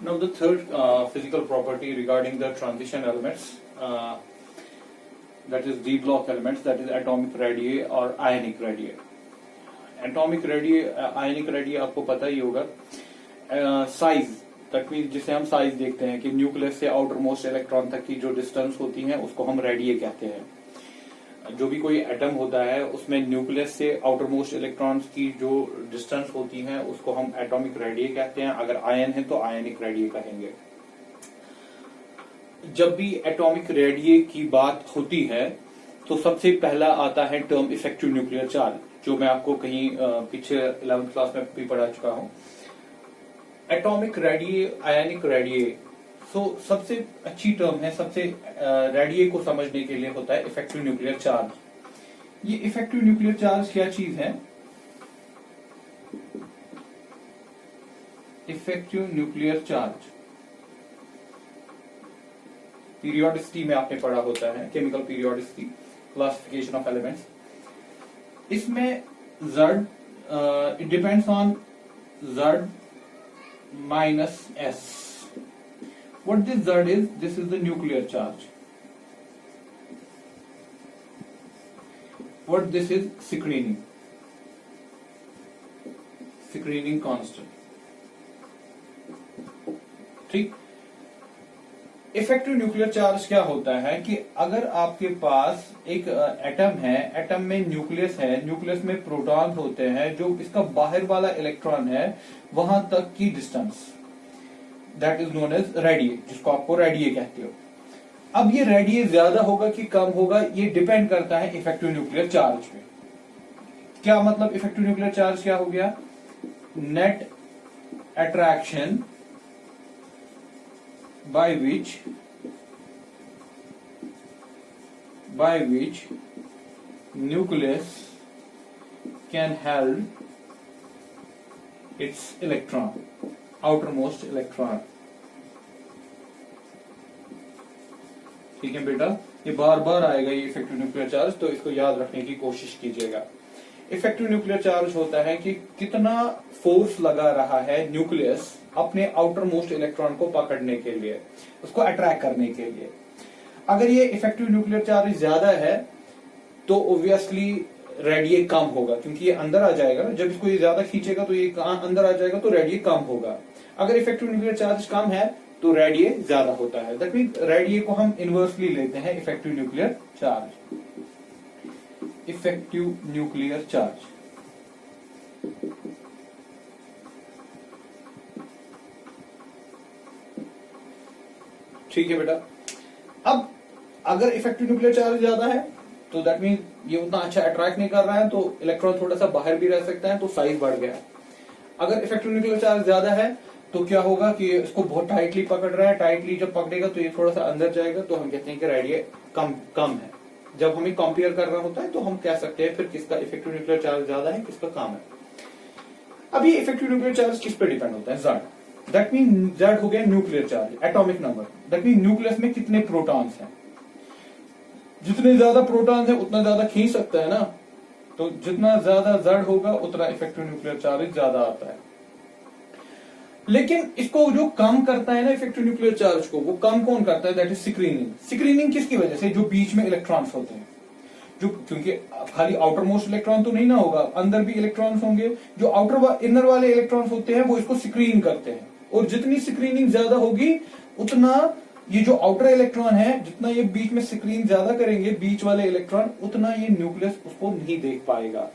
Now the third physical property regarding the transition elements, that is d block elements, that is atomic radii और ionic radii. Atomic radii, ionic radii आपको पता ही होगा. Size, that means जिसे हम size देखते हैं कि nucleus से आउटर मोस्ट इलेक्ट्रॉन तक की जो डिस्टेंस होती है उसको हम रेडिए कहते हैं. जो भी कोई एटम होता है उसमें न्यूक्लियस से आउटर मोस्ट इलेक्ट्रॉन्स की जो डिस्टेंस होती है उसको हम एटॉमिक रेडिए कहते हैं. अगर आयन है तो आयनिक रेडिए कहेंगे. जब भी एटॉमिक रेडिए की बात होती है तो सबसे पहला आता है टर्म इफेक्टिव न्यूक्लियर चार्ज, जो मैं आपको कहीं पीछे 11th क्लास में भी पढ़ा चुका हूं. एटॉमिक रेडिए, आयनिक रेडिए, सो सबसे अच्छी टर्म है, सबसे रेडिए को समझने के लिए होता है इफेक्टिव न्यूक्लियर चार्ज. ये इफेक्टिव न्यूक्लियर चार्ज क्या चीज है? इफेक्टिव न्यूक्लियर चार्ज पीरियोडिसिटी में आपने पढ़ा होता है, chemical periodicity, classification of elements. इसमें Z, it depends on Z minus S. What this Z is? This is the nuclear charge. What this is? Screening. Screening constant. ठीक. Effective nuclear charge क्या होता है कि अगर आपके पास एक एटम है, एटम में न्यूक्लियस है, न्यूक्लियस में प्रोटॉन्स होते हैं, जो इसका बाहर वाला इलेक्ट्रॉन है वहां तक की distance, that is known as radii, जिसको आपको रेडिए कहते हो. अब ये रेडिए ज्यादा होगा कि कम होगा ये डिपेंड करता है इफेक्टिव न्यूक्लियर चार्ज पे. क्या मतलब इफेक्टिव न्यूक्लियर चार्ज क्या हो गया? Net attraction by which nucleus can hold its electron, outermost electron. ठीक है बेटा, ये बार बार आएगा ये इफेक्टिव न्यूक्लियर चार्ज, तो इसको याद रखने की कोशिश कीजिएगा. इफेक्टिव न्यूक्लियर चार्ज होता है कि कितना फोर्स लगा रहा है न्यूक्लियस अपने आउटर मोस्ट इलेक्ट्रॉन को पकड़ने के लिए, उसको अट्रैक्ट करने के लिए. अगर ये इफेक्टिव न्यूक्लियर चार्ज ज्यादा है तो ऑब्वियसली रेडिए कम होगा, क्योंकि ये अंदर आ जाएगा. जब इसको ये ज्यादा खींचेगा तो ये अंदर आ जाएगा, तो रेडिए कम होगा. अगर इफेक्टिव न्यूक्लियर चार्ज कम है तो रेडिए ज्यादा होता है. दैट मीन रेडिए को हम इनवर्सली लेते हैं effective nuclear charge. Effective nuclear charge ठीक है बेटा. अब अगर इफेक्टिव न्यूक्लियर चार्ज ज्यादा है तो दैट मीन ये उतना अच्छा अट्रैक्ट नहीं कर रहा है, तो इलेक्ट्रॉन थोड़ा सा बाहर भी रह सकता है, तो साइज बढ़ गया. अगर इफेक्टिव न्यूक्लियर चार्ज ज्यादा है तो क्या होगा कि इसको बहुत टाइटली पकड़ रहा है, टाइटली जब पकड़ेगा तो ये थोड़ा सा अंदर जाएगा, तो हम कहते हैं कि रेडिए कम है. जब हमें कंपेयर करना होता है तो हम कह सकते हैं फिर किसका इफेक्टिव न्यूक्लियर चार्ज ज्यादा है, किसका कम है. अब ये इफेक्टिव न्यूक्लियर चार्ज किस पे डिपेंड होता है? Z. दैट मीन Z हो गया nuclear charge, atomic number. That mean nucleus में कितने प्रोटॉन्स हैं. जितने ज्यादा प्रोटॉन्स हैं उतना ज्यादा खींच सकता है ना, तो जितना ज्यादा Z होगा उतना इफेक्टिव न्यूक्लियर चार्ज ज्यादा आता है. लेकिन इसको जो कम करता है ना इफेक्टिव न्यूक्लियर चार्ज को, वो कम कौन करता है? That is screening. स्क्रीनिंग किसकी वजह से? जो बीच में इलेक्ट्रॉन्स होते हैं, जो, क्योंकि खाली आउटर मोस्ट इलेक्ट्रॉन तो नहीं ना होगा, अंदर भी इलेक्ट्रॉन्स होंगे. जो आउटर इनर वाले इलेक्ट्रॉन्स होते हैं वो इसको स्क्रीन करते हैं, और जितनी स्क्रीनिंग ज्यादा होगी उतना ये जो आउटर इलेक्ट्रॉन है, जितना ये बीच में स्क्रीन ज्यादा करेंगे बीच वाले इलेक्ट्रॉन, उतना ये न्यूक्लियस उसको नहीं देख पाएगा.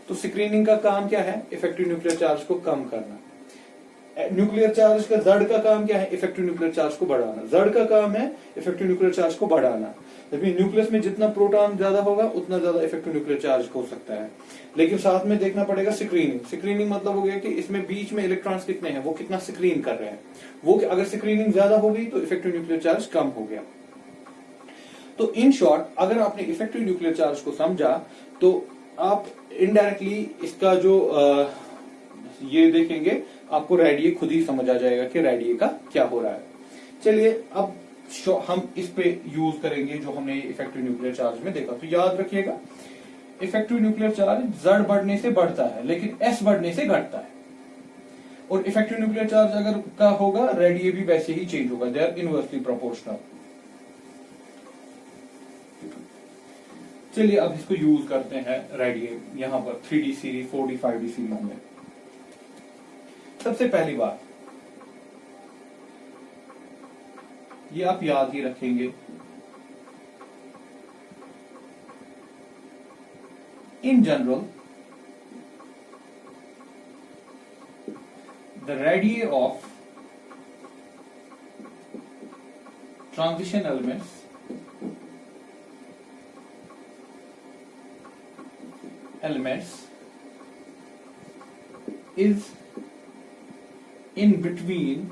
तो स्क्रीनिंग का काम क्या है? इफेक्टिव न्यूक्लियर चार्ज को कम करना. न्यूक्लियर चार्ज का Z का काम क्या है? इफेक्टिव न्यूक्लियर चार्ज को बढ़ाना. Z का काम है इफेक्टिव न्यूक्लियर चार्ज को बढ़ाना. न्यूक्लियस में जितना प्रोटॉन ज्यादा होगा उतना ज्यादा इफेक्टिव न्यूक्लियर चार्ज हो सकता है. लेकिन साथ में देखना पड़ेगा स्क्रीनिंग. स्क्रीनिंग मतलब हो गया कि इसमें बीच में इलेक्ट्रॉन्स कितने हैं, वो कितना स्क्रीन कर रहे हैं. वो अगर स्क्रीनिंग ज्यादा हो गई तो इफेक्टिव न्यूक्लियर चार्ज कम हो गया. तो इन शॉर्ट, अगर आपने इफेक्टिव न्यूक्लियर चार्ज को समझा तो आप इनडायरेक्टली इसका जो ये देखेंगे, आपको रेडिए खुद ही समझ आ जाएगा कि रेडिए का क्या हो रहा है. चलिए अब हम इस पे यूज करेंगे जो हमने इफेक्टिव न्यूक्लियर चार्ज में देखा. तो याद रखिएगा, इफेक्टिव न्यूक्लियर चार्ज Z बढ़ने से बढ़ता है लेकिन S बढ़ने से घटता है. और इफेक्टिव न्यूक्लियर चार्ज अगर का होगा, रेडिए भी वैसे ही चेंज होगा, दे आर इनवर्सली प्रोपोर्शनल। चलिए अब इसको यूज करते हैं रेडिए यहां पर 3D series, 4D, 5D series में। सबसे पहली बात ये आप याद ही रखेंगे, in general the radii of transition elements is in between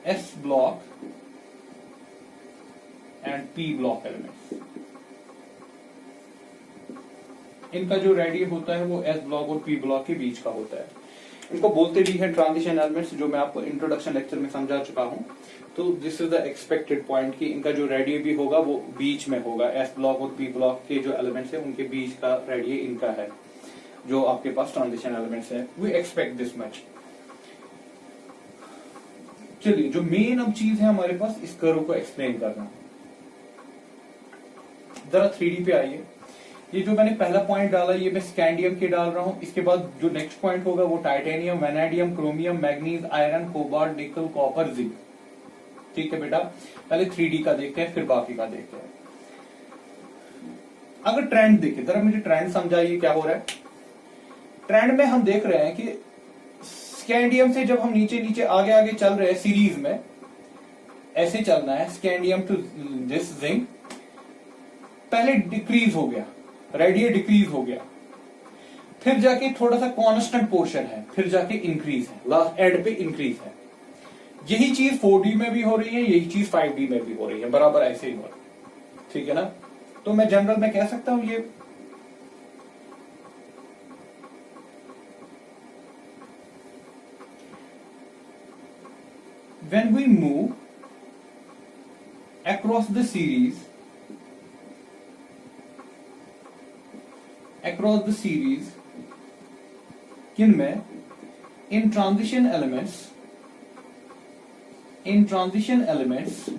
S block and P block elements। इनका जो रेडिय होता है वो S ब्लॉक और P ब्लॉक के बीच का होता है। इनको बोलते भी हैं ट्रांजिशन एलिमेंट्स, जो मैं आपको इंट्रोडक्शन लेक्चर में समझा चुका हूं। तो this is the expected point कि इनका जो रेडिय भी होगा वो बीच में होगा। एस ब्लॉक और पी ब्लॉक के जो एलिमेंट्स हैं उनके बीच का रेडिय इनका है, जो आपके पास ट्रांजिशन एलिमेंट्स है। We expect this much. चलिए जो मेन अब चीज है हमारे पास, इस कर्व को एक्सप्लेन करना। जरा 3D पे आइए। ये जो मैंने पहला पॉइंट डाला ये मैं स्कैंडियम के डाल रहा हूं। इसके बाद जो नेक्स्ट पॉइंट होगा वो titanium, vanadium, chromium, manganese, iron, cobalt, निकल, कॉपर, जिंक। ठीक है बेटा, पहले 3D का देखते हैं फिर बाकी का देखते हैं। अगर ट्रेंड देखें, जरा मुझे ट्रेंड समझाइए क्या हो रहा है। ट्रेंड में हम देख रहे हैं कि स्कैंडियम से जब हम नीचे नीचे आगे आगे चल रहे हैं सीरीज में, ऐसे चलना है स्कैंडियम टू दिस जिंक, पहले डिक्रीज हो गया, रेडिय डिक्रीज हो गया, फिर जाके थोड़ा सा कांस्टेंट पोर्शन है, फिर जाके इंक्रीज है, लास्ट एंड पे इंक्रीज है। यही चीज 4D में भी हो रही है, यही चीज 5D में भी हो रही है, बराबर ऐसे ही हो रहा है। ठीक है ना। तो मैं जनरल में कह सकता हूं ये when we move across the series किन में, in transition elements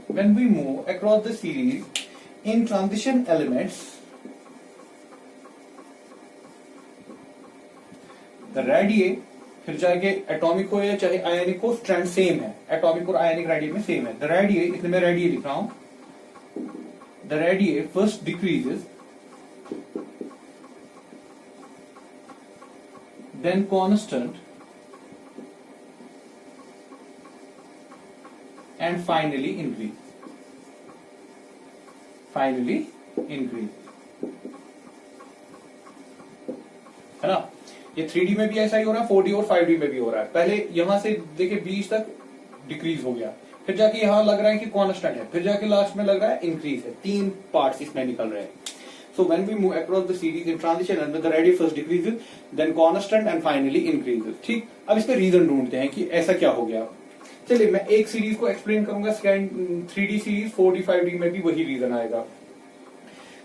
when we move across the series in transition elements, the radii, फिर चाहे एटॉमिक हो या चाहे आयनिक हो, स्ट्रैंड सेम है, एटॉमिक और आयनिक रेडिय में सेम है। द रेडिय, इसलिए मैं रेडिय लिख रहा हूं, the radio first decreases then constant and finally increase है ना। ये 3D में भी ऐसा ही हो रहा है, 4D और 5D में भी हो रहा है। पहले यहां से देखिए बीच तक डिक्रीज हो गया, फिर जाके यहां लग रहा है कि कांस्टेंट है, फिर जाके लास्ट में लग रहा है इंक्रीज है। 3 पार्ट्स इसमें निकल रहे हैं। So when we move across the series in transition and the radii first decreases, then constant and finally increases। ठीक, अब इसका रीजन ढूंढते हैं कि ऐसा क्या हो गया। चलिए मैं एक सीरीज को एक्सप्लेन करूंगा, 3D सीरीज, 4D 5D में भी वही रीजन आएगा।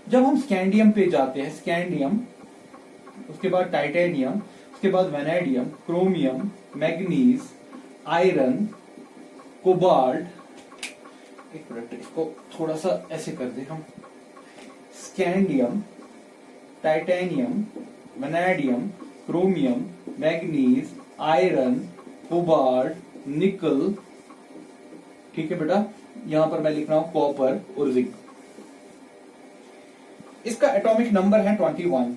जब हम स्कैंडियम पे जाते हैं, स्कैंडियम, उसके बाद टाइटेनियम, उसके बाद vanadium, chromium, manganese, iron, cobalt, एक मिनट इसको थोड़ा सा ऐसे कर दे हम, scandium, titanium, vanadium, chromium, manganese, iron, cobalt, निकल। ठीक है बेटा, यहां पर मैं लिख रहा हूं कॉपर और जिंक। इसका एटॉमिक नंबर है 21।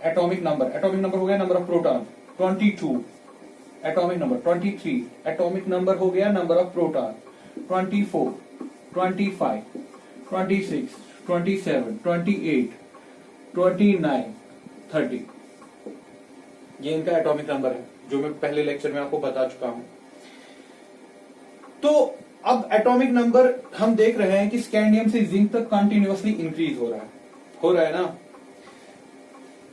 एटॉमिक नंबर हो गया number of proton 22, atomic number 23, atomic number हो गया नंबर ऑफ प्रोटॉन 24, 25, 26, 27, 28, 29, 30। ये इनका एटॉमिक नंबर है जो मैं पहले लेक्चर में आपको बता चुका हूं। तो अब एटॉमिक नंबर हम देख रहे हैं कि स्कैंडियम से जिंक तक कंटिन्यूअसली इंक्रीज हो रहा है ना।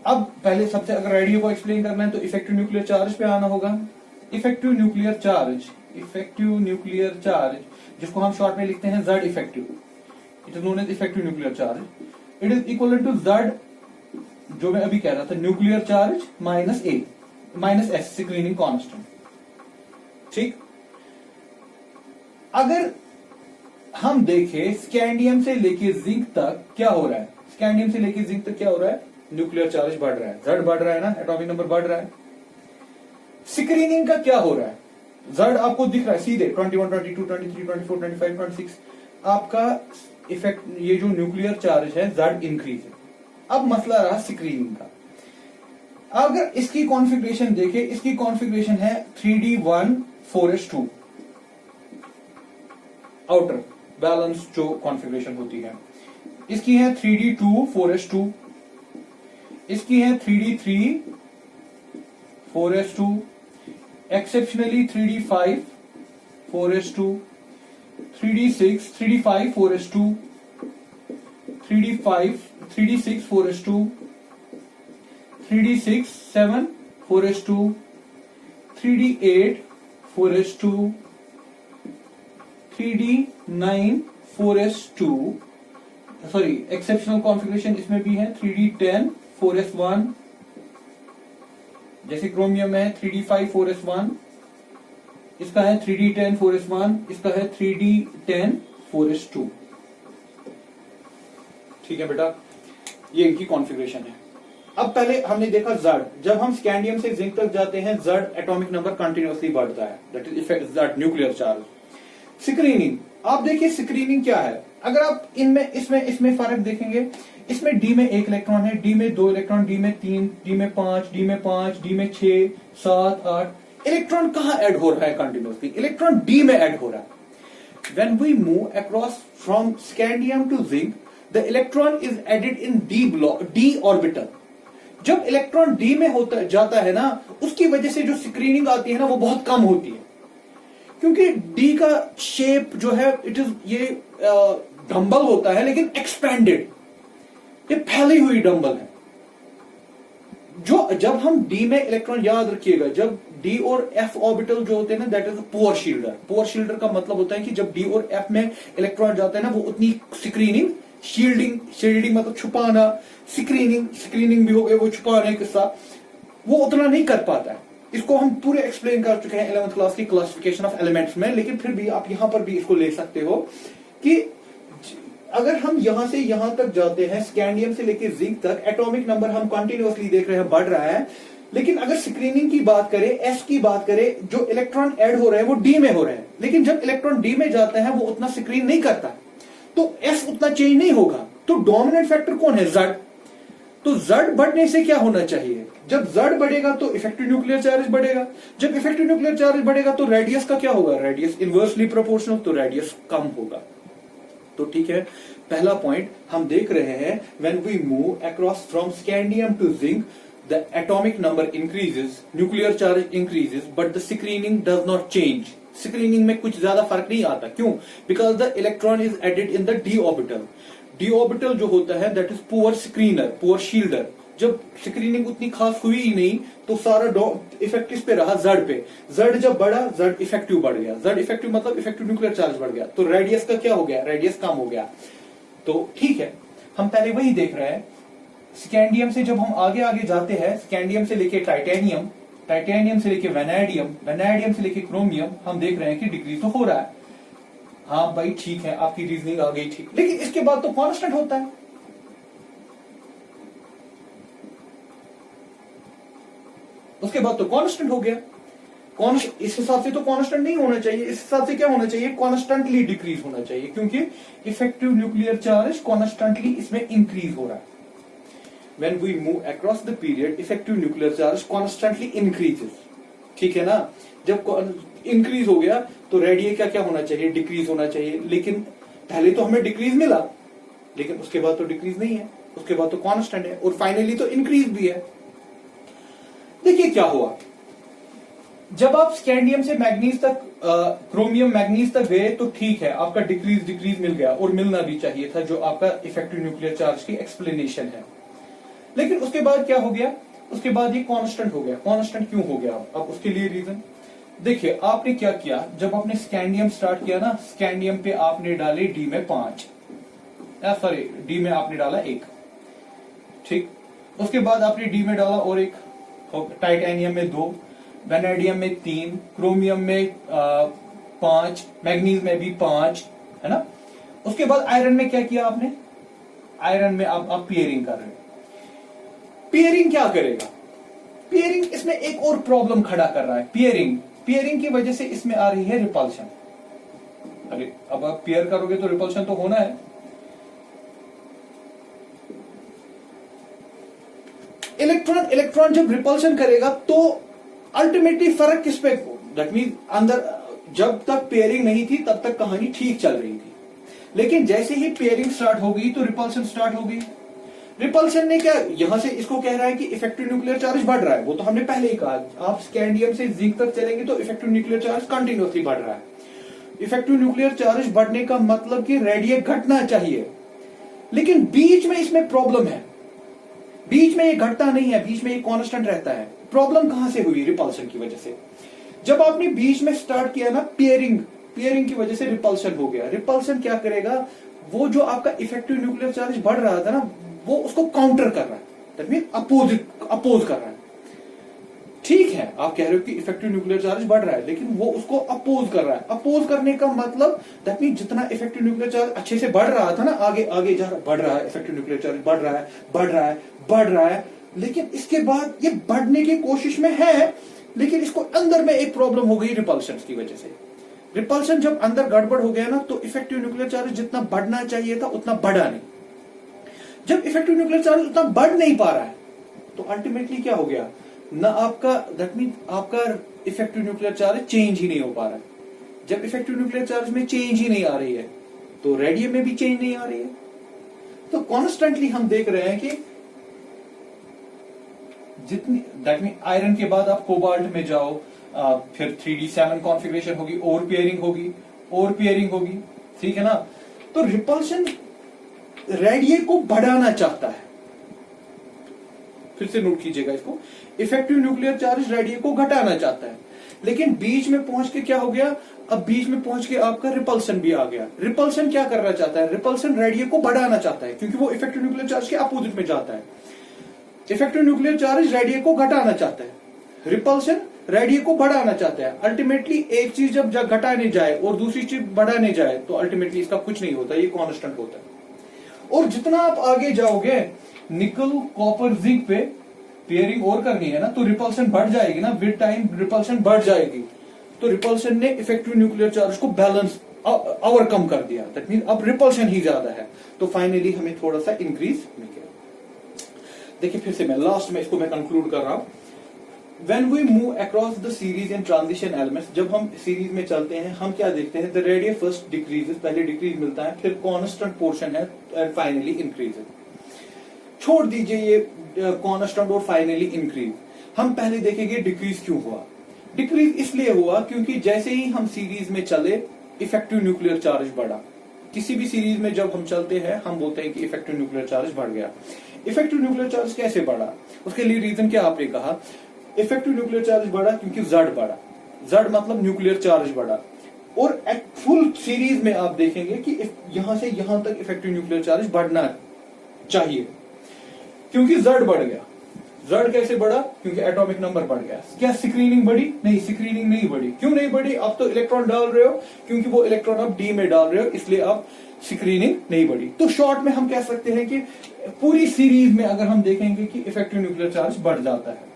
अब पहले सबसे अगर रेडियो को एक्सप्लेन करना है तो इफेक्टिव न्यूक्लियर चार्ज पे आना होगा। इफेक्टिव न्यूक्लियर चार्ज जिसको हम शॉर्ट में लिखते हैं Z effective, it is known as effective nuclear charge. It is equal to Z, जो मैं अभी कह रहा था, nuclear charge minus S screening constant. ठीक। अगर हम देखें स्कैंडियम से लेके जिंक तक क्या हो रहा है, स्कैंडियम से लेके जिंक तक क्या हो रहा है, न्यूक्लियर चार्ज बढ़ रहा है, Z बढ़ रहा है ना, एटॉमिक नंबर बढ़ रहा है। स्क्रीनिंग का क्या हो रहा है, Z आपको दिख रहा है सीधे 21, 22, 23, 24, 25, 26 आपका इफेक्ट, ये जो न्यूक्लियर चार्ज है Z इंक्रीज है। अब मसला रहा स्क्रीनिंग का। अगर इसकी कॉन्फ़िगरेशन देखें, इसकी कॉन्फ़िगरेशन है 3D1 4s2 आउटर बैलेंस जो कॉन्फ़िगरेशन होती है, इसकी है 3D2 4s2, इसकी है 3D3 4s2, exceptionally 3D5 4s2, 3D6 3D5 4s2, 3D6 4s2, 3D6 7 4s2, 3D8 4s2, 3D9 4s2, sorry exceptional configuration इसमें भी है 3D10 4s1, जैसे क्रोमियम में है 3D5 4s1, इसका है 3D10 4s1, इसका है 3D10 4s2। ठीक है बेटा, ये इनकी कॉन्फ़िगरेशन है। अब पहले हमने देखा Z, जब हम स्कैंडियम से जिंक तक जाते हैं Z एटॉमिक नंबर कंटिन्यूअसली बढ़ता है, that is effect Z nuclear charge. Screening, आप देखिए स्क्रीनिंग क्या है। अगर आप इनमें इसमें फर्क देखेंगे, इसमें D में 1 इलेक्ट्रॉन है, D में 2 इलेक्ट्रॉन, D में 3, D में 5, D में 5, D में 6, 7, 8 इलेक्ट्रॉन कहां ऐड हो रहा है कंटिन्यूअसली, इलेक्ट्रॉन D में ऐड हो रहा है। When we move across from scandium to zinc, the electron is added in D orbital। जब इलेक्ट्रॉन D में होता जाता है ना, उसकी वजह से जो स्क्रीनिंग आती है ना वो बहुत कम होती है, क्योंकि D का शेप जो है इट इज ये डंबल होता है लेकिन एक्सपेंडेड, ये फैली हुई डंबल है। जो जब हम D में इलेक्ट्रॉन, याद रखिएगा, जब D और F ऑर्बिटल जो होते हैं ना, that is poor shielder. Poor shielder का मतलब होता है कि जब D और F में इलेक्ट्रॉन जाते हैं ना, वो उतनी स्क्रीनिंग, शील्डिंग मतलब छुपाना, स्क्रीनिंग भी हो गया, वो छुपाने के साथ वो उतना नहीं कर पाता है। इसको हम पूरे एक्सप्लेन कर चुके हैं 11th क्लास की क्लासिफिकेशन ऑफ एलिमेंट्स में, लेकिन फिर भी आप यहां पर भी इसको ले सकते हो कि अगर हम यहां से यहां तक जाते हैं, स्कैंडियम से लेकर जिंक तक, एटॉमिक नंबर हम कंटिन्यूअसली देख रहे हैं बढ़ रहा है, लेकिन अगर स्क्रीनिंग की बात करें, एस की बात करें, जो इलेक्ट्रॉन ऐड हो रहे हैं वो डी में हो रहे हैं, लेकिन जब इलेक्ट्रॉन डी में जाता है वो उतना स्क्रीन नहीं करता, तो एस उतना चेंज नहीं होगा। तो डोमिनेंट फैक्टर कौन है, जेड। तो जेड बढ़ने से क्या होना चाहिए, जब जेड बढ़ेगा तो इफेक्टिव न्यूक्लियर चार्ज बढ़ेगा, जब इफेक्टिव न्यूक्लियर चार्ज बढ़ेगा तो रेडियस का क्या होगा, रेडियस इनवर्सली प्रोपोर्शनल, तो रेडियस कम होगा। तो ठीक है, पहला पॉइंट हम देख रहे हैं, when we move across from scandium to zinc the atomic number increases, nuclear charge increases, but the screening does not change। Screening में कुछ ज्यादा फर्क नहीं आता, क्यों, because the electron is added in the D orbital. D orbital जो होता है that is poor screener, poor shielder. जब स्क्रीनिंग उतनी खास हुई ही नहीं तो सारा इफेक्ट किस पे रहा, जेड पे। जेड जब बढ़ा, जेड इफेक्टिव बढ़ गया, जेड इफेक्टिव मतलब इफेक्टिव न्यूक्लियर चार्ज बढ़ गया, तो रेडियस का क्या हो गया, रेडियस कम हो गया। तो ठीक है, हम पहले वही देख रहे हैं। स्कैंडियम से जब हम आगे आगे जाते हैं, स्कैंडियम से लेके टाइटेनियम, टाइटेनियम से लेके वेनेडियम, वेनेडियम से लेके क्रोमियम, हम देख रहे हैं कि डिक्रीज तो हो रहा है। हाँ भाई ठीक है, आपकी रीजनिंग आ गई ठीक, लेकिन इसके बाद तो कांस्टेंट होता है। उसके बाद तो कांस्टेंट हो गया। इस हिसाब से तो कांस्टेंट नहीं होना चाहिए, इस हिसाब से क्या होना चाहिए, कॉन्स्टेंटली डिक्रीज होना चाहिए, क्योंकि इफेक्टिव न्यूक्लियर चार्ज कॉन्स्टेंटली इसमें इंक्रीज हो रहा है। When we move across the period, effective nuclear charge constantly increases। ठीक है ना, जब इंक्रीज हो गया तो रेडियस का क्या होना चाहिए, डिक्रीज होना चाहिए, लेकिन पहले तो हमें डिक्रीज मिला, लेकिन उसके बाद तो डिक्रीज नहीं है, उसके बाद तो कांस्टेंट है, और फाइनली तो इंक्रीज भी है। देखिए क्या हुआ, जब आप स्कैंडियम से मैग्नीज तक, क्रोमियम मैग्नीज तक गए तो ठीक है, आपका डिक्रीज मिल गया, और मिलना भी चाहिए था, जो आपका इफेक्टिव न्यूक्लियर चार्ज की एक्सप्लेनेशन है। लेकिन उसके बाद क्या हो गया, उसके बाद ये कांस्टेंट हो गया। कांस्टेंट क्यों हो गया, अब उसके लिए रीजन देखिए। आपने क्या किया, जब आपने स्कैंडियम स्टार्ट किया ना, स्कैंडियम पे आपने डाले डी में 5, सॉरी डी में आपने डाला 1, ठीक। उसके बाद आपने डी में डाला और 1, टाइटेनियम में 2, वेनेडियम में 3, क्रोमियम में 5, मैग्नीज में भी 5, है ना। उसके बाद आयरन में क्या किया आपने, आयरन में आप पेयरिंग कर रहे हो। पेयरिंग क्या करेगा, पेयरिंग इसमें एक और प्रॉब्लम खड़ा कर रहा है। पेयरिंग की वजह से इसमें आ रही है रिपल्शन। अरे अब आप पेयर करोगे तो रिपल्शन तो होना है। इलेक्ट्रॉन जब रिपल्शन करेगा तो अल्टीमेटली फर्क किस पे, दैट मीन अंदर जब तक पेयरिंग नहीं थी तब तक कहानी ठीक चल रही थी, लेकिन जैसे ही पेयरिंग स्टार्ट हो गई तो रिपल्शन स्टार्ट हो गई। रिपल्शन ने क्या, यहां से इसको कह रहा है कि इफेक्टिव न्यूक्लियर चार्ज बढ़ रहा है, वो तो हमने पहले ही कहा। आप स्कैंडियम से जिंक तक चलेंगे तो इफेक्टिव न्यूक्लियर चार्ज कंटिन्यूअसली बढ़ रहा है। इफेक्टिव न्यूक्लियर चार्ज बढ़ने का मतलब कि रेडिएट घटना चाहिए, लेकिन बीच में इसमें प्रॉब्लम है। बीच में ये घटता नहीं है, बीच में ये कांस्टेंट रहता है। प्रॉब्लम कहां से हुई, रिपल्शन की वजह से। जब आपने बीच में स्टार्ट किया ना पेयरिंग की वजह से रिपल्शन हो गया। रिपल्शन क्या करेगा, वो जो आपका इफेक्टिव न्यूक्लियर चार्ज बढ़ रहा था ना, वो उसको काउंटर कर रहा है, दैट मीन अपोज कर रहा है। ठीक है, आप कह रहे हो कि इफेक्टिव न्यूक्लियर चार्ज बढ़ रहा है, लेकिन वो उसको अपोज कर रहा है। अपोज करने का मतलब दैट मीन जितना इफेक्टिव न्यूक्लियर चार्ज अच्छे से बढ़ रहा था ना, आगे आगे जा बढ़ रहा है, इफेक्टिव न्यूक्लियर चार्ज बढ़ रहा है, लेकिन इसके बाद ये बढ़ने की कोशिश में है, लेकिन इसको अंदर में एक प्रॉब्लम हो गई रिपल्शन की वजह से। रिपल्शन जब अंदर गड़बड़ हो गया ना, तो इफेक्टिव न्यूक्लियर चार्ज जितना बढ़ना चाहिए था उतना बढ़ा नहीं। जब इफेक्टिव न्यूक्लियर चार्ज उतना बढ़ नहीं पा रहा है, तो अल्टीमेटली क्या हो गया ना, आपका दैट मीन आपका इफेक्टिव न्यूक्लियर चार्ज चेंज ही नहीं हो पा रहा है। जब इफेक्टिव न्यूक्लियर चार्ज में चेंज ही नहीं आ रही है, तो रेडियम में भी चेंज नहीं आ रही है। तो कॉन्स्टेंटली हम देख रहे हैं कि जितनी दैट मीन आयरन के बाद आप कोबाल्ट में जाओ, फिर 3d7 कॉन्फ़िगरेशन होगी, और पेयरिंग होगी, ठीक है ना। तो रिपल्शन रेडिएट को बढ़ाना चाहता है। फिर से नोट कीजिएगा इसको, इफेक्टिव न्यूक्लियर चार्ज रेडिएट को घटाना चाहता है, लेकिन बीच में पहुंच के क्या हो गया, अब बीच में पहुंच के आपका रिपल्शन भी आ गया। रिपल्शन क्या करना चाहता है, रिपल्शन रेडिएट को बढ़ाना चाहता है, क्योंकि वो इफेक्टिव न्यूक्लियर चार्ज के अपोजिट में जाता है। इफेक्टिव न्यूक्लियर चार्ज रेडिएट को घटाना चाहता है, रिपल्शन रेडिएट को बढ़ाना चाहता है। अल्टीमेटली एक चीज जब घटाने जाए और दूसरी चीज बढ़ाने जाए, तो अल्टीमेटली इसका कुछ नहीं होता, ये कांस्टेंट होता है। और जितना आप आगे जाओगे, निकल कॉपर जिंक पे पेयरिंग और करनी है ना, तो रिपल्शन बढ़ जाएगी ना, विद टाइम रिपल्शन बढ़ जाएगी। तो रिपल्शन ने इफेक्टिव न्यूक्लियर चार्ज को बैलेंस ओवरकम कर दिया, दैट मीन अब रिपल्शन ही ज्यादा है, तो फाइनली हमें थोड़ा सा इंक्रीज मिल गया। देखिए फिर से मैं लास्ट में इसको मैं कंक्लूड कर रहा हूं। When we move across the series in transition elements, जब हम सीरीज में चलते हैं, हम क्या देखते हैं, the radius first decreases, पहले डिक्रीज मिलता है, फिर कांस्टेंट पोर्शन है, and finally increases। छोड़ दीजिए ये कांस्टेंट और फाइनली इंक्रीज, हम पहले देखेंगे डिक्रीज क्यों हुआ। डिक्रीज इसलिए हुआ क्योंकि जैसे ही हम सीरीज में चले, इफेक्टिव न्यूक्लियर चार्ज बढ़ा। किसी भी सीरीज में जब हम चलते हैं, हम बोलते हैं कि इफेक्टिव न्यूक्लियर चार्ज बढ़ गया। इफेक्टिव न्यूक्लियर चार्ज कैसे बढ़ा, उसके लिए रीजन क्या आपने कहा, इफेक्टिव न्यूक्लियर चार्ज बढ़ा क्योंकि जड बढ़ा। जड मतलब न्यूक्लियर चार्ज बढ़ा, और फुल सीरीज में आप देखेंगे कि यहां से यहां तक इफेक्टिव न्यूक्लियर चार्ज बढ़ना चाहिए, क्योंकि जड बढ़ गया। जड कैसे बढ़ा, क्योंकि एटॉमिक नंबर बढ़ गया। क्या स्क्रीनिंग बढ़ी, नहीं, स्क्रीनिंग नहीं बढ़ी। क्यों नहीं बढ़ी, आप तो इलेक्ट्रॉन डाल रहे हो, क्योंकि वो इलेक्ट्रॉन आप डी में डाल रहे हो, इसलिए आप स्क्रीनिंग नहीं बढ़ी। तो शॉर्ट में हम कह सकते हैं कि पूरी सीरीज में अगर हम देखेंगे कि इफेक्टिव न्यूक्लियर चार्ज बढ़ जाता है।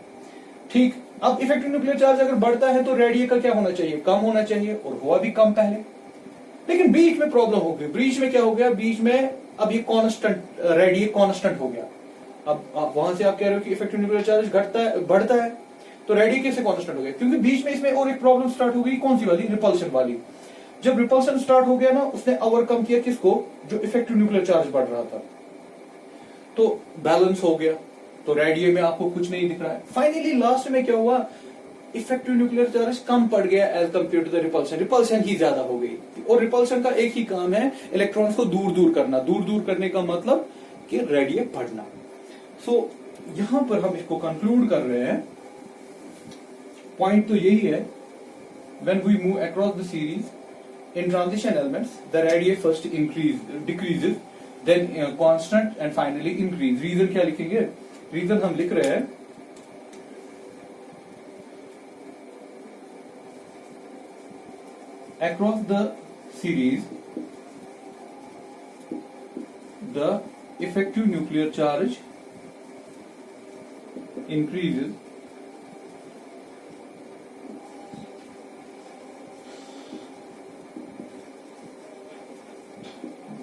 ठीक, अब इफेक्टिव न्यूक्लियर चार्ज अगर बढ़ता है तो रेडिएट का क्या होना चाहिए, कम होना चाहिए, और हुआ भी कम पहले। लेकिन बीच में प्रॉब्लम हो गई। बीच में क्या हो गया, बीच में अब ये कांस्टेंट, रेडिएट कांस्टेंट हो गया। अब वहां से आप कह रहे हो कि इफेक्टिव न्यूक्लियर चार्ज घटता है, बढ़ता है, तो रेडिएट कैसे कांस्टेंट हो गया, क्योंकि बीच में इसमें और एक प्रॉब्लम स्टार्ट हो गई। कौन सी वाली, रिपल्शन वाली। जब रिपल्शन स्टार्ट हो गया ना, उसने ओवरकम किया किसको, जो इफेक्टिव न्यूक्लियर चार्ज बढ़ रहा था, तो बैलेंस हो गया। तो रेडिएट में आपको कुछ नहीं दिख रहा है। फाइनली लास्ट में क्या हुआ, इफेक्टिव न्यूक्लियर चार्ज कम पड़ गया as compare to the repulsion. Repulsion ही ज्यादा हो गई, और रिपल्शन का एक ही काम है, इलेक्ट्रॉन्स को दूर दूर करना। दूर दूर करने का मतलब कि रेडिएट बढ़ना। सो यहां पर हम इसको कंक्लूड कर रहे हैं। पॉइंट तो यही है, when we move across the series in transition elements, the radiate first decreases, then constant, and finally increase. Reason क्या लिखेंगे, रीजन हम लिख रहे हैं across the series the effective nuclear charge increases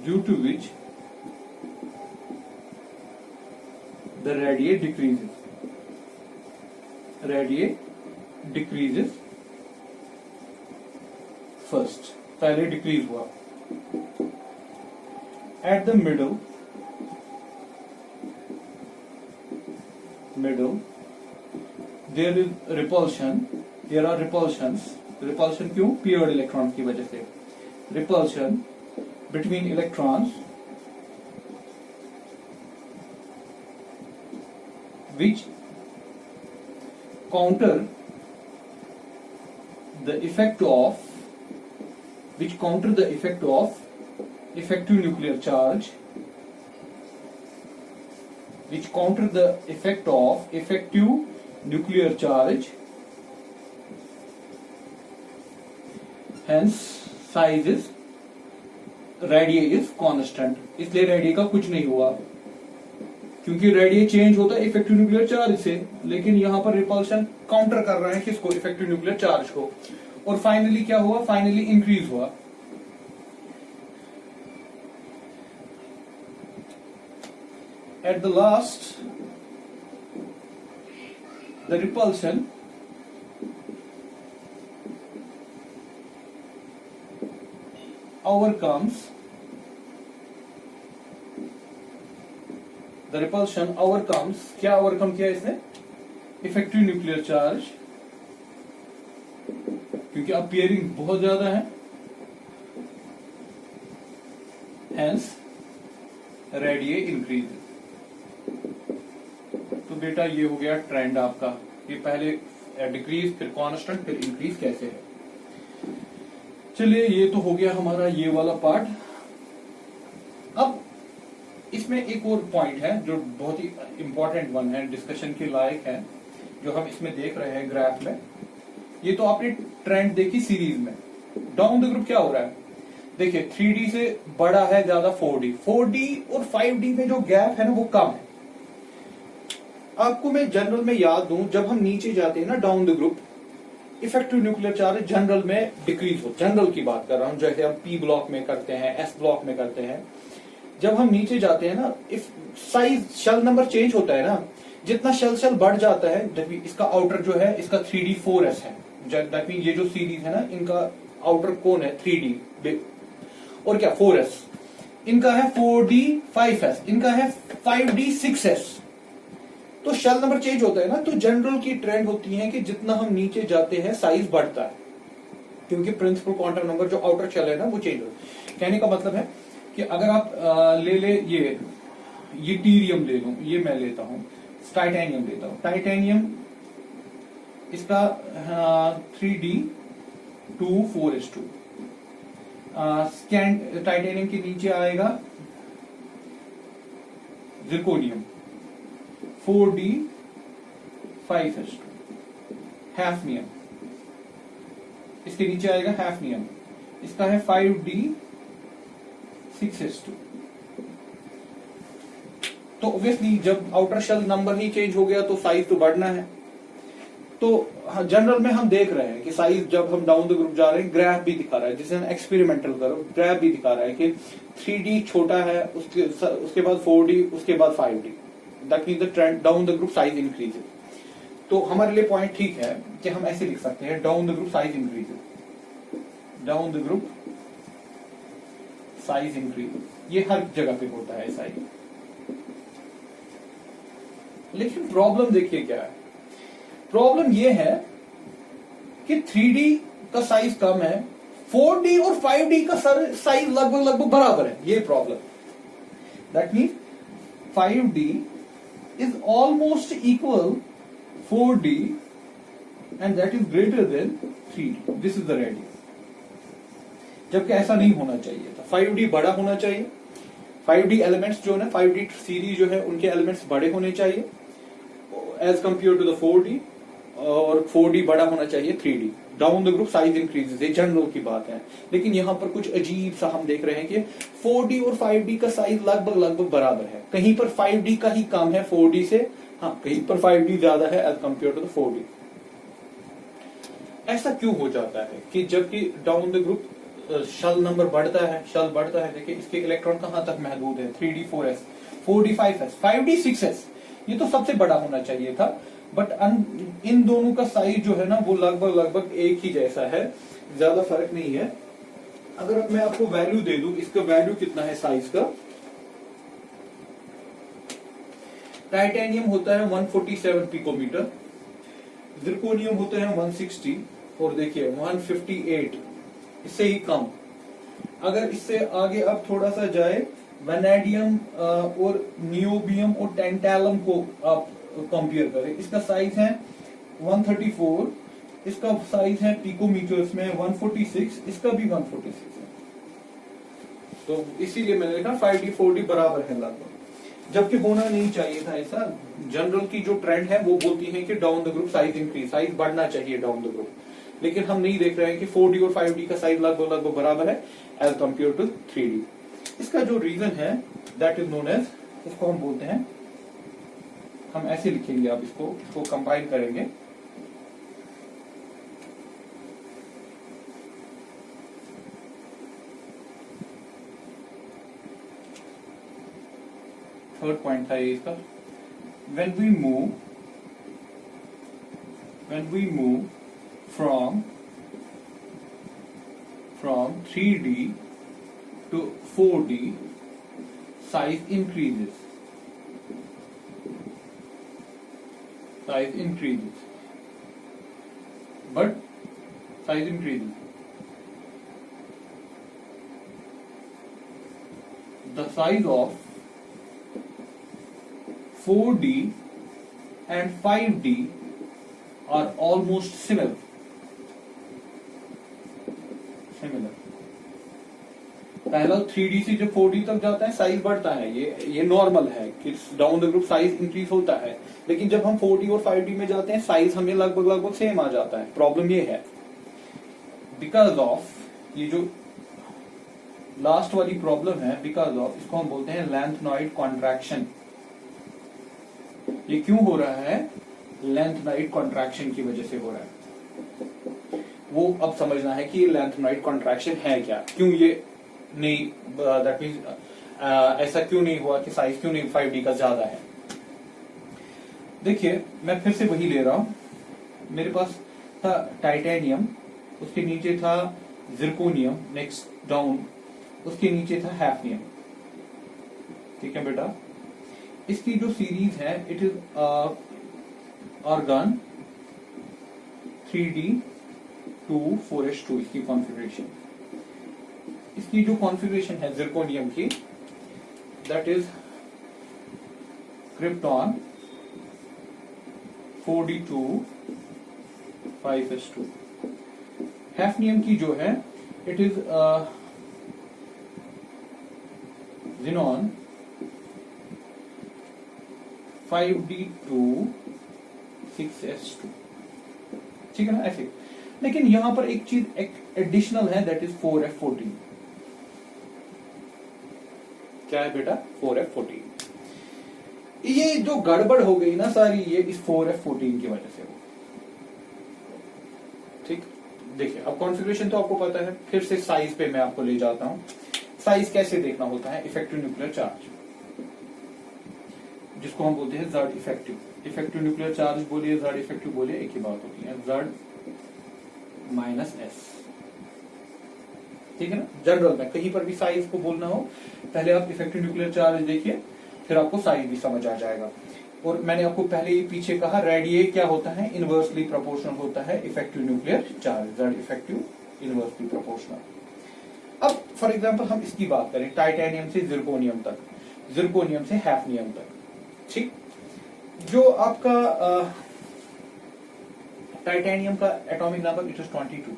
due to which the radii decreases first. पहले decrease हुआ. At the middle there is repulsion. There are repulsions. Repulsion क्यों? Paired electrons की वजह से. Repulsion between electrons which counter the effect of effective nuclear charge, which counter the effect of effective nuclear charge, hence size is radii is constant. इसलिए radii का कुछ नहीं हुआ क्योंकि रेडियई चेंज होता है इफेक्टिव न्यूक्लियर चार्ज से, लेकिन यहां पर रिपल्शन काउंटर कर रहे हैं किसको? इफेक्टिव न्यूक्लियर चार्ज को. और फाइनली क्या हुआ? फाइनली इंक्रीज हुआ. At the last, the repulsion overcomes क्या ओवरकम किया इसने? इफेक्टिव न्यूक्लियर चार्ज, क्योंकि अब पेयरिंग बहुत ज्यादा है, हेंस रेडियई इंक्रीज. तो बेटा ये हो गया ट्रेंड आपका. ये पहले डिक्रीज, फिर कांस्टेंट, फिर इंक्रीज कैसे है. चलिए ये तो हो गया हमारा ये वाला पार्ट. अब इसमें एक और पॉइंट है जो बहुत ही इंपॉर्टेंट वन है, डिस्कशन के लायक है, जो हम इसमें देख रहे हैं ग्राफ में. ये तो आपने ट्रेंड देखी सीरीज में. डाउन द ग्रुप क्या हो रहा है? देखिए 3D से बड़ा है ज्यादा 4D. 4D और 5D में जो गैप है ना वो कम है. आपको मैं जनरल में याद दूं, जब हम नीचे जाते हैं ना down the group, effective nuclear charge general में डिक्रीज हो. जनरल की बात कर रहा हूं, जैसे हम पी ब्लॉक में करते हैं, एस ब्लॉक में करते हैं. जब हम नीचे जाते हैं ना, if size shell number change होता है ना, जितना शेल बढ़ जाता है, इसका आउटर जो है इसका 3D 4S है. दैट मीन ये जो सीरीज है ना, इनका आउटर कौन है? 3D और क्या 4S. इनका है 4D 5S, इनका है 5D 6S. तो शेल नंबर चेंज होता है ना, तो जनरल की ट्रेंड होती है कि जितना हम नीचे जाते हैं साइज बढ़ता है, क्योंकि प्रिंसिपल क्वांटम नंबर जो आउटर शेल है ना वो चेंज होता है. कहने का मतलब है कि अगर आप ले ये टीरियम ले लूं, ये मैं लेता हूं, टाइटेनियम लेता हूं. टाइटेनियम इसका 3D 2 4S2. टाइटेनियम के नीचे आएगा जिरकोनियम 4D 5S2. हैफनियम इसके नीचे आएगा हैफनियम, इसका है 5D 6S2. तो ऑब्वियसली जब आउटर शेल नंबर ही चेंज हो गया तो साइज तो बढ़ना है. तो जनरल में हम देख रहे हैं कि साइज जब हम डाउन द ग्रुप जा रहे हैं, ग्राफ भी दिखा रहा है, जिसे हम एक्सपेरिमेंटल करो, ग्राफ भी दिखा रहा है कि 3D छोटा है, उसके बाद 4D, उसके बाद 5D. That means the trend down the group size increases. तो हमारे लिए पॉइंट ठीक है कि हम ऐसे लिख सकते हैं, down the group size increases. Down the group size increase. ये हर जगह पे होता है साइज. लेकिन प्रॉब्लम देखिए क्या है. प्रॉब्लम ये है कि 3D का साइज कम है, 4D और 5D का साइज लगभग बराबर है. ये problem. That mean 5D is almost equal 4D and that is greater than 3D. This is the radius. जबकि ऐसा नहीं होना चाहिए था. 5D बड़ा होना चाहिए. 5D एलिमेंट्स जो है 5D सीरीज जो है उनके एलिमेंट्स बड़े होने चाहिए as compared to the 4D. और 4D बड़ा होना चाहिए 3D। Down the group size increases, ये जनरल की बात है। लेकिन यहाँ पर कुछ अजीब सा हम देख रहे हैं कि 4D और 5D का साइज लगभग लगभग बराबर है। कहीं पर 5D का ही कम है 4D से, हाँ कहीं पर 5D ज्यादा है एज कम्पेयर टू 4D। ऐसा क्यों हो जाता है कि जबकि down the group shall number बढ़ता है, देखिए इसके इलेक्ट्रॉन कहां तक महदूद है, 3D 4s, 4D 5s, 5D 6s, ये तो सबसे बड़ा होना चाहिए था। बट इन दोनों का साइज जो है ना वो लगभग लगभग एक ही जैसा है, ज्यादा फर्क नहीं है। अगर अब मैं आपको वैल्यू दे दूं, इसका वैल्यू कितना है साइज का, टाइटेनियम होता है 147 पिकोमीटर, जिरकोनियम होता है 160 और देखिए 158, इससे ही कम। अगर इससे आगे अब थोड़ा सा जाए, वैनेडियम और नियोबियम और टेंटैलम को आप कंपेयर करें, इसका साइज है 134, इसका साइज है पिकोमीटर्स में 146, इसका भी 146 है। तो इसीलिए मैंने लिखा 5D 4D बराबर है लगभग, जबकि होना नहीं चाहिए था ऐसा। जनरल की जो ट्रेंड है वो बोलती है कि down the group size increase, size बढ़ना चाहिए डाउन द ग्रुप, लेकिन हम नहीं देख रहे हैं कि 4D और 5D का साइज लगभग लगभग बराबर है एज कम्पेयर टू 3D। इसका जो रीजन है दैट इज नोन एज, इसको हम बोलते हैं, हम ऐसे लिखेंगे, आप इसको कंपाइल करेंगे, थर्ड पॉइंट था ये इसका, when we move from 3D to 4D, size increases, but size increases, the size of 4D and 5D are almost similar. पहला 3D से जब 4D तक जाता है साइज बढ़ता है, ये नॉर्मल है कि down the group size increase होता है, लेकिन जब हम 4D और 5D में जाते हैं साइज हमें लगभग लगभग सेम आ जाता है। प्रॉब्लम ये है बिकॉज ऑफ, ये जो लास्ट वाली प्रॉब्लम है, बिकॉज ऑफ, इसको हम बोलते हैं लैंथनॉइड कॉन्ट्रैक्शन। ये क्यों हो रहा है? लैंथनॉइड कॉन्ट्रैक्शन की वजह से हो रहा है। वो अब समझना है कि ये लैंथनॉइड कॉन्ट्रैक्शन है क्या, क्यों ये नहीं, दैट मीन्स ऐसा क्यों नहीं हुआ कि साइज क्यों नहीं 5D का ज्यादा है। देखिए मैं फिर से वही ले रहा हूं, मेरे पास था टाइटेनियम, उसके नीचे था जिरकोनियम, नेक्स्ट डाउन उसके नीचे था हैफनियम, ठीक है बेटा। इसकी जो सीरीज है it is argon 3D 2 4s2, इसकी कॉन्फ़िगरेशन, इसकी जो कॉन्फ़िगरेशन है जिरकोनियम की, that is krypton 4D2 5s2। Hafnium की जो है it is xenon 5D2 6s2, ठीक है ना ऐसे। लेकिन यहां पर एक चीज एडिशनल है, दैट इज 4f14। क्या है बेटा? 4f14। ये जो गड़बड़ हो गई ना सारी, ये इस 4f14 की वजह से हो, ठीक। देखिए अब कॉन्फ़िगरेशन तो आपको पता है, फिर से साइज पे मैं आपको ले जाता हूं। साइज कैसे देखना होता है? इफेक्टिव न्यूक्लियर चार्ज, जिसको हम बोलते हैं Z effective. Effective nuclear charge बोलिए, Z इफेक्टिव बोलिए, एक ही बात होती है, Z माइनस S, ठीक है ना। जनरल में कहीं पर भी साइज को बोलना हो, पहले आप इफेक्टिव न्यूक्लियर चार्ज देखिए, फिर आपको साइज भी समझ आ जाएगा। और मैंने आपको पहले ही पीछे कहा, रेडिएट क्या होता है? इनवर्सली प्रोपोर्शनल होता है effective nuclear charge, Z effective inversely proportional. अब फॉर एग्जांपल हम इसकी बात करें, टाइटेनियम से जिरकोनियम तक, जिरकोनियम से हैफनियम तक, ठीक। जो आपका टाइटेनियम का एटॉमिक नंबर इट इज 22,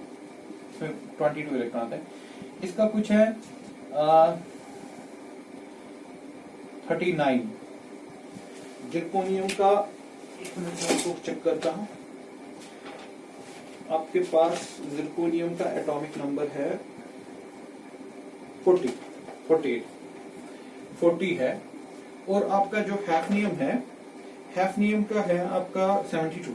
इसमें 22 इलेक्ट्रॉन आता है। इसका कुछ है 39। जिरकोनियम का, एक मिनट में आपको चेक करता हूं, आपके पास जिरकोनियम का एटॉमिक नंबर है 40 है, और आपका जो हैफनियम का है आपका 72।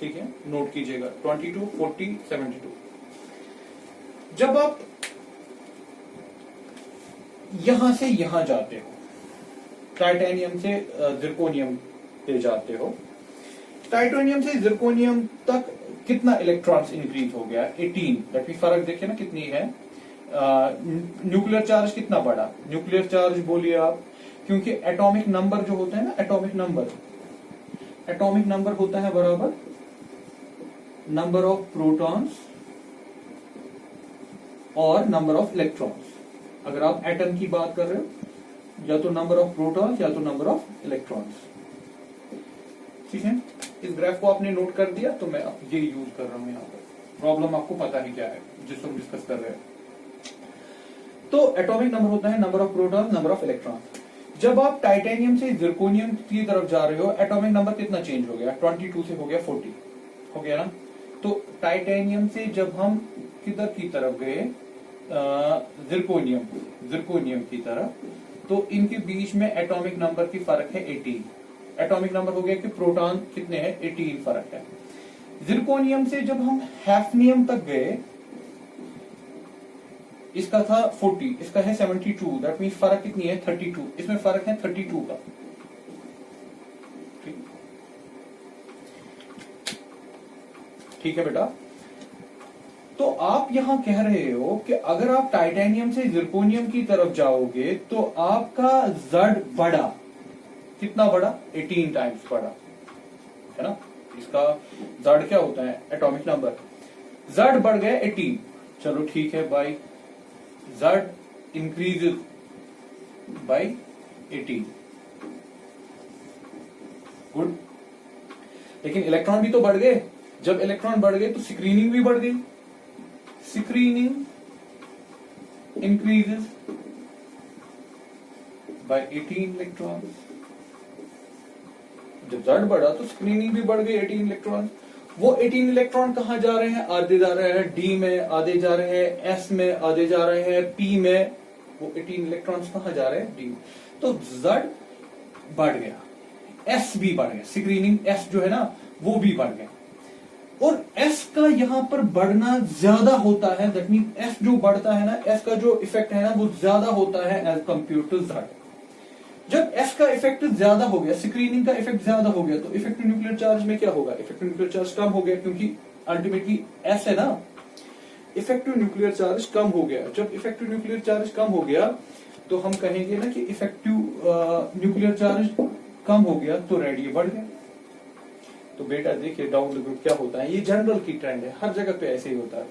ठीक है, नोट कीजिएगा 22, 40, 72। जब आप यहां से यहां जाते हो, टाइटेनियम से जिरकोनियम पे जाते हो, टाइटेनियम से जिरकोनियम तक कितना इलेक्ट्रॉन्स इंक्रीज हो गया? 18। दैट मीन फर्क देखिए ना कितनी है। न्यूक्लियर चार्ज कितना बढ़ा? न्यूक्लियर चार्ज बोलिए आप, क्योंकि एटॉमिक नंबर जो होता है ना, एटॉमिक नंबर होता है बराबर नंबर ऑफ प्रोटॉन्स और नंबर ऑफ इलेक्ट्रॉन्स। अगर आप एटम की बात कर रहे हो, या तो नंबर ऑफ प्रोटॉन्स या तो नंबर ऑफ इलेक्ट्रॉन्स। ठीक है, इस ग्राफ को आपने नोट कर दिया, तो मैं अब ये यूज कर रहा हूं यहाँ पर। प्रॉब्लम आपको पता ही क्या है जिसको हम डिस्कस कर रहे हैं। तो एटॉमिक नंबर होता है number of proton, number of electron. जब आप टाइटेनियम से जिरकोनियम की तरफ जा रहे हो, एटॉमिक नंबर कितना चेंज हो गया? 22 से हो गया 40, हो गया ना। तो टाइटेनियम से जब हम किधर की तरफ गए, जिरकोनियम की तरफ, तो इनके बीच में एटॉमिक नंबर की फर्क है 18। एटॉमिक नंबर हो गया कि प्रोटॉन कितने हैं, 18 फर्क है। जिरकोनियम से जब हम हैफनियम तक गए, इसका था 40, इसका है 72। दैट मीन फर्क कितनी है? 32। इसमें फर्क है 32 का। ठीक है बेटा। तो आप यहां कह रहे हो कि अगर आप टाइटेनियम से जिरकोनियम की तरफ जाओगे तो आपका जड बढ़ा, कितना बढ़ा? 18 टाइम्स बढ़ा, है ना। इसका जड क्या होता है? Atomic number. जड बढ़ गया 18। चलो ठीक है भाई, जड इंक्रीजेस बाय 18, गुड। लेकिन इलेक्ट्रॉन भी तो बढ़ गए। जब इलेक्ट्रॉन बढ़ गए तो स्क्रीनिंग भी बढ़ गई। Screening increases by 18 electron. जब जड बढ़ा तो स्क्रीनिंग भी बढ़ गई 18 इलेक्ट्रॉन। वो 18 इलेक्ट्रॉन कहां जा रहे हैं? आधे जा रहे हैं डी में, आधे जा रहे हैं एस में, आधे जा रहे हैं पी में। वो 18 इलेक्ट्रॉन्स कहां जा रहे हैं? डी में। तो जड बढ़ गया, एस भी बढ़ गया, स्क्रीनिंग एस जो है ना वो भी बढ़ गया। और एस का यहां पर बढ़ना ज्यादा होता है। दैट मीन एस जो बढ़ता है ना, एस का जो इफेक्ट है ना वो ज्यादा होता है एज कंपेयर टू जड। जब एस का इफेक्ट ज्यादा हो गया, स्क्रीनिंग का इफेक्ट ज्यादा हो गया, तो इफेक्टिव न्यूक्लियर चार्ज में क्या होगा? इफेक्टिव न्यूक्लियर चार्ज कम हो गया, क्योंकि अल्टीमेटली एस है ना। इफेक्टिव न्यूक्लियर चार्ज कम हो गया। जब इफेक्टिव न्यूक्लियर चार्ज कम हो गया तो हम कहेंगे ना कि इफेक्टिव न्यूक्लियर चार्ज कम हो गया तो रेडियस बढ़ गया। तो बेटा देखिए डाउन द ग्रुप क्या होता है, ये जनरल की ट्रेंड है, हर जगह पे ऐसे ही होता है।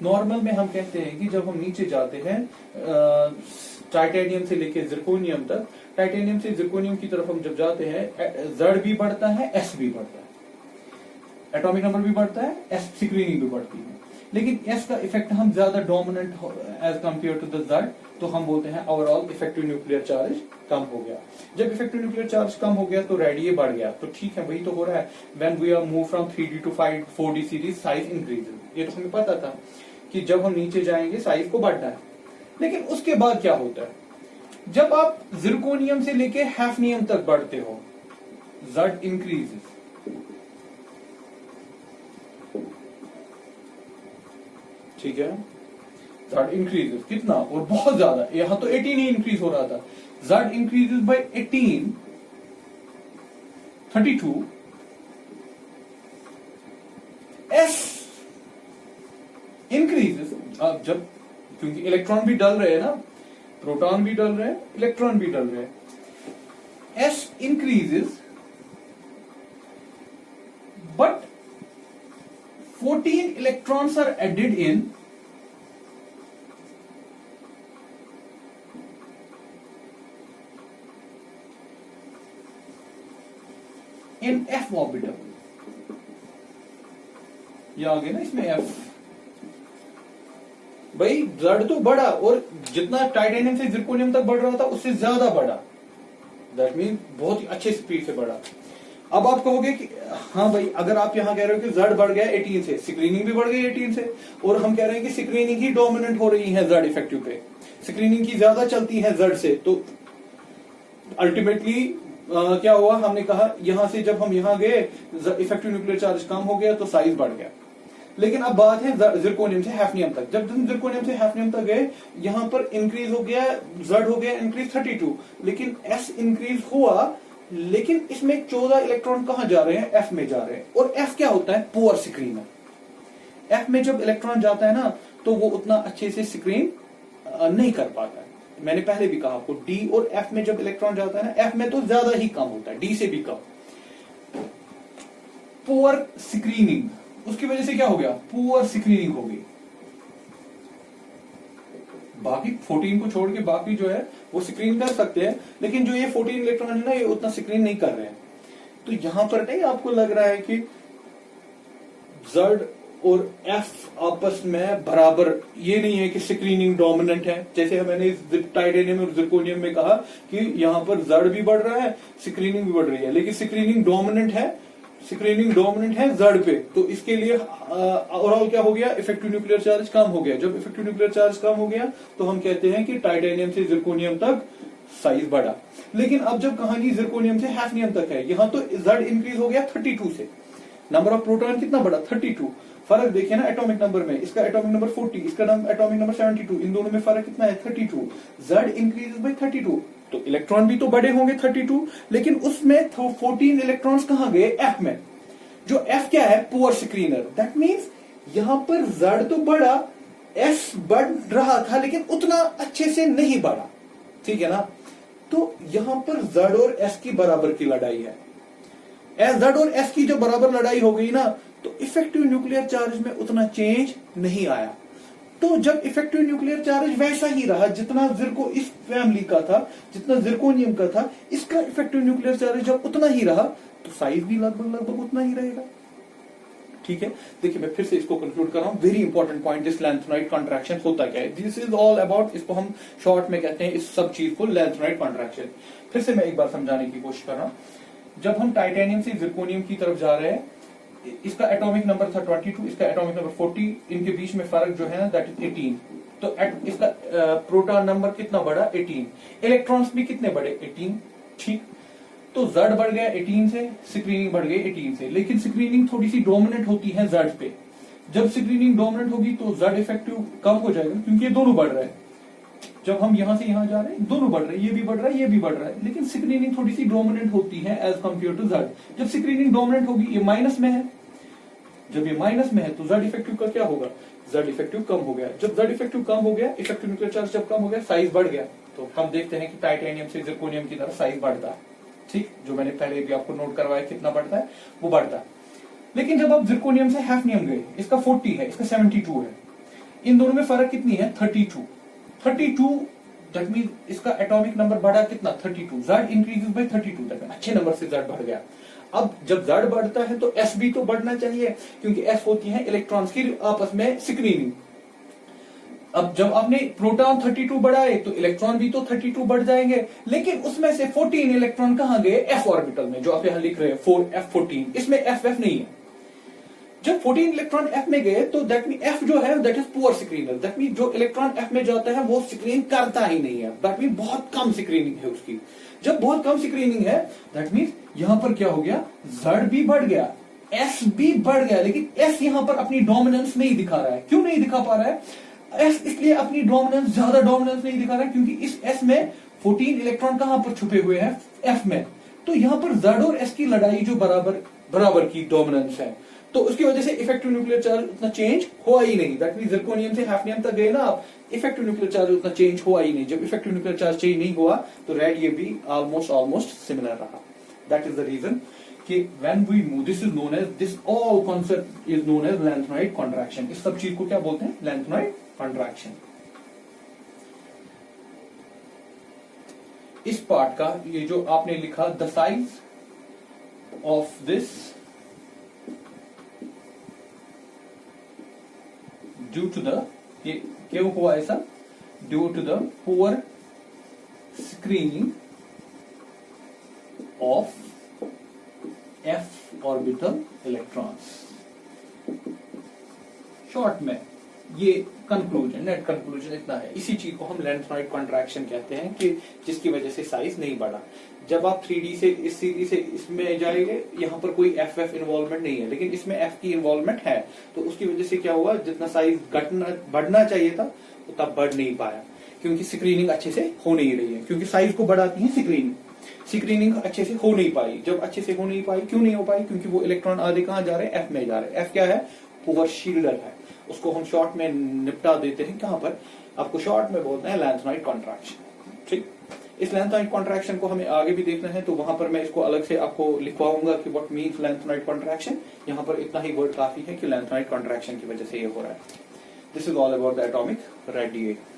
नॉर्मल में हम कहते हैं कि जब हम नीचे जाते हैं टाइटेनियम से लेके जिरकोनियम तक, टाइटेनियम से जिरकोनियम की तरफ हम जब जाते हैं, जड भी बढ़ता है, एस भी बढ़ता है, एटॉमिक नंबर भी बढ़ता है, एस स्क्रीनिंग भी बढ़ती है। लेकिन एस का इफेक्ट हम ज्यादा dominant as compare to the Z, तो हम बोलते हैं ओवरऑल इफेक्टिव न्यूक्लियर चार्ज कम हो गया। जब इफेक्टिव न्यूक्लियर चार्ज कम हो गया तो रेडियस बढ़ गया। तो ठीक है, वही तो हो रहा है। When we are move from 3D to 4D series, size increases. ये तो हमें पता था कि जब हम नीचे जाएंगे साइज को बढ़ना है। लेकिन उसके बाद क्या होता है? जब आप जिरकोनियम से लेके हैफनियम तक बढ़ते हो, जड इंक्रीजेस। ठीक है, जड इंक्रीजेस कितना? और बहुत ज्यादा। यहां तो 18 ही इंक्रीज हो रहा था। जड इंक्रीजेस बाय 18, 32। S increases. अब जब, क्योंकि इलेक्ट्रॉन भी डल रहे हैं ना, प्रोटॉन भी डल रहे हैं, इलेक्ट्रॉन भी डल रहे हैं, S increases but 14 electrons are added in f orbital। ये आ गया ना इसमें f। भाई जड तो बढ़ा, और जितना टाइटेनियम से जिरकोनियम तक बढ़ रहा था उससे ज्यादा बढ़ा। दैट मीन बहुत ही अच्छे स्पीड से बढ़ा। अब आप कहोगे कि हाँ भाई, अगर आप यहाँ कह रहे हो कि Z बढ़ गया 18 से, स्क्रीनिंग भी बढ़ गई 18 से, और हम कह रहे हैं कि स्क्रीनिंग ही डोमिनेंट हो रही है Z इफेक्टिव पे, स्क्रीनिंग की ज्यादा चलती है Z से, तो अल्टीमेटली क्या हुआ, हमने कहा यहां से जब हम यहाँ गए इफेक्टिव न्यूक्लियर चार्ज कम हो गया तो साइज बढ़ गया। लेकिन अब बात है जिरकोनियम से हैफनियम तक, जब हम जिरकोनियम से हैफनियम तक गए, यहां पर इंक्रीज हो गया, Z हो गया इंक्रीज 32, लेकिन S इंक्रीज हुआ, लेकिन इसमें 14 इलेक्ट्रॉन कहां जा रहे हैं, F में जा रहे हैं। और F क्या होता है, पुअर स्क्रीनर। F में जब इलेक्ट्रॉन जाता है ना, तो वो उतना अच्छे से स्क्रीन नहीं कर पाता है। मैंने पहले भी कहा आपको, D और F में जब इलेक्ट्रॉन जाता है ना, F में तो ज्यादा ही कम होता है, D से भी कम। पुअर स्क्रीनिंग, उसकी वजह से क्या हो गया, पुअर स्क्रीनिंग हो गई। बाकी 14 को छोड़ के बाकी जो है वो स्क्रीन कर सकते हैं, लेकिन जो ये 14 इलेक्ट्रॉन है ना, ये उतना स्क्रीन नहीं कर रहे हैं। तो यहां पर नहीं आपको लग रहा है कि Z और F आपस में बराबर, ये नहीं है कि स्क्रीनिंग डोमिनेंट है, जैसे मैंने टाइटेनियम और जिरकोनियम में कहा कि यहां पर Z भी बढ़ रहा है, स्क्रीनिंग भी बढ़ रही है, लेकिन स्क्रीनिंग डोमिनेंट है, स्क्रीनिंग डोमिनेंट है Z पे। तो इसके लिए ओवरऑल क्या हो गया, इफेक्टिव न्यूक्लियर चार्ज कम हो गया। जब इफेक्टिव न्यूक्लियर चार्ज कम हो गया तो हम कहते हैं कि टाइटेनियम से जिरकोनियम तक साइज बढ़ा। लेकिन अब जब कहानी जिरकोनियम से हैफनियम तक है, यहां तो Z इंक्रीज हो गया 32 से, नंबर ऑफ प्रोटॉन कितना बढ़ा, 32। फर्क देखिए ना एटॉमिक नंबर में, इसका एटॉमिक नंबर 40, इसका एटॉमिक नंबर 72, इन दोनों में फर्क कितना है, 32। Z इंक्रीज बाय 32, तो इलेक्ट्रॉन भी तो बड़े होंगे 32, लेकिन उसमें 14 इलेक्ट्रॉन्स कहां गए, F में। जो F क्या है, पुअर स्क्रीनर। दैट मींस यहां पर Z तो बढ़ा, S बढ़ रहा था, लेकिन उतना अच्छे से नहीं बढ़ा, ठीक है ना। तो यहां पर Z और S की बराबर की लड़ाई है। Z और S की जब बराबर लड़ाई हो गई ना, तो इफेक्टिव न्यूक्लियर चार्ज में उतना चेंज नहीं आया। तो जब इफेक्टिव न्यूक्लियर चार्ज वैसा ही रहा जितना जिरको इस फैमिली का था, जितना जिरकोनियम का था, इसका इफेक्टिव न्यूक्लियर चार्ज जब उतना ही रहा, तो साइज भी लगभग उतना ही रहेगा, ठीक है। देखिए मैं फिर से इसको कंक्लूड कर रहा हूं, very important point, this lanthanide contraction होता क्या है, दिस इज ऑल अबाउट, इसको हम शॉर्ट में कहते हैं इस सब चीज को लैंथेनाइड कॉन्ट्रैक्शन। फिर से मैं एक बार समझाने की कोशिश कर रहा हूं। जब हम टाइटेनियम से जिरकोनियम की तरफ जा रहे हैं, इसका एटॉमिक नंबर था 22, इसका एटॉमिक नंबर 40, इनके बीच में फर्क जो है ना दैट इज 18। तो इसका प्रोटॉन नंबर कितना बढ़ा, 18, इलेक्ट्रॉन्स भी कितने बढ़े, 18, ठीक। तो Z बढ़ गया 18 से, स्क्रीनिंग बढ़ गई 18 से, लेकिन स्क्रीनिंग थोड़ी सी डोमिनेंट होती है Z पे। जब स्क्रीनिंग डोमिनेंट होगी तो Z इफेक्टिव कम हो जाएगा, क्योंकि ये दोनों बढ़ रहे हैं। जब हम यहां से यहां जा रहे हैं, दोनों बढ़ रहे हैं, ये भी बढ़ रहा है, ये भी बढ़ रहा है, लेकिन स्क्रीनिंग थोड़ी सी डोमिनेंट होती है एज कंपेयर टू Z। जब स्क्रीनिंग डोमिनेंट होगी, ये माइनस में है, जब ये माइनस में है तो Z इफेक्टिव का क्या होगा, Z इफेक्टिव कम हो गया। जब Z इफेक्टिव कम हो गया, इफेक्टिव न्यूक्लियर चार्ज जब कम हो गया, साइज बढ़ गया। तो हम देखते हैं कि टाइटेनियम से जिरकोनियम की तरफ साइज बढ़ता है, ठीक। जो मैंने पहले भी आपको नोट करवाया कितना बढ़ता है, वो बढ़ता है। लेकिन जब आप जिरकोनियम से हैफनियम गए, इसका 40 है, इसका 72 है, इन दोनों में फर्क कितनी है, 32। दैट मीन इसका एटॉमिक नंबर बढ़ा कितना, 32। Z इंक्रीजेस बाय 32, दैट अच्छे नंबर से Z बढ़ गया। अब जब Z बढ़ता है तो S भी तो बढ़ना चाहिए, क्योंकि S होती है इलेक्ट्रॉन्स की आपस में स्क्रीनिंग। अब जब आपने प्रोटॉन 32 बढ़ाए तो इलेक्ट्रॉन भी तो 32 बढ़ जाएंगे, लेकिन उसमें से 14 इलेक्ट्रॉन कहां गए, F ऑर्बिटल में, जो आप यहां लिख रहे हैं 4F14, इसमें FF नहीं है। जब 14 इलेक्ट्रॉन F में गए तो दैट मीन F जो है that is poor screener. That mean जो इलेक्ट्रॉन F में जाता है वो स्क्रीन करता ही नहीं है, दैट मीन बहुत कम स्क्रीनिंग है उसकी। जब बहुत कम स्क्रीनिंग है, दैट मीन यहां पर क्या हो गया, Z भी बढ़ गया, S भी बढ़ गया, लेकिन S यहां पर अपनी डोमिनेंस नहीं दिखा रहा है। क्यों नहीं दिखा पा रहा है S? इसलिए अपनी डोमिनेंस, ज्यादा डोमिनेंस नहीं दिखा रहा है क्योंकि इस S में 14 इलेक्ट्रॉन कहां पर छुपे हुए हैं, F में। तो यहां पर Z और S की लड़ाई जो बराबर की डोमिनेंस है, तो उसकी वजह से इफेक्टिव न्यूक्लियर चार्ज उतना चेंज हुआ ही नहीं। दैट मीन जिरकोनियम से हैफनियम तक गए ना आप, इफेक्टिव न्यूक्लियर चार्ज उतना चेंज हुआ ही नहीं। जब इफेक्टिव न्यूक्लियर चार्ज चेंज नहीं हुआ तो रेड ये भी ऑलमोस्ट सिमिलर रहा। दैट इज द रीजन कि when we move, this is known as, this all concept is known as lanthanide contraction. इस सब चीज को क्या बोलते हैं, लैंथेनाइड कॉन्ट्रैक्शन। इस पार्ट का ये जो आपने लिखा, the size of this due to the, क्यों हुआ ऐसा, due to the poor screening of F orbital electrons. Short में ये कंक्लूजन, नेट कंक्लूजन इतना है। इसी चीज को हम लेंथनॉइड कॉन्ट्रैक्शन कहते हैं कि जिसकी वजह से साइज नहीं बढ़ा। जब आप 3D से इस सीरीज से इसमें जाएंगे, यहाँ पर कोई एफ इन्वॉल्वमेंट नहीं है, लेकिन इसमें एफ की इन्वॉल्वमेंट है, तो उसकी वजह से क्या हुआ, जितना साइज बढ़ना चाहिए था उतना बढ़ नहीं पाया, क्योंकि स्क्रीनिंग अच्छे से हो नहीं रही है, क्योंकि साइज को बढ़ाती है स्क्रीनिंग अच्छे से हो नहीं पाई। जब अच्छे से हो नहीं पाई, क्यों नहीं हो पाई, क्योंकि वो इलेक्ट्रॉन आधे कहाँ जा रहे हैं, एफ में जा रहे हैं। एफ क्या है, पुअर शील्डर है, उसको हम शॉर्ट में निपटा देते हैं। कहां पर, आपको शॉर्ट में बोलते हैं लेंथनॉइड कॉन्ट्रैक्शन। ठीक, इस लेंथनॉइड कॉन्ट्रैक्शन को हमें आगे भी देखना है, तो वहां पर मैं इसको अलग से आपको लिखवाऊंगा कि व्हाट मीन्स लेंथनॉइड कॉन्ट्रैक्शन। यहाँ पर इतना ही वर्ड काफी है कि लेंथनॉइड कॉन्ट्रैक्शन की वजह से ये हो रहा है। This is all about the atomic radiation.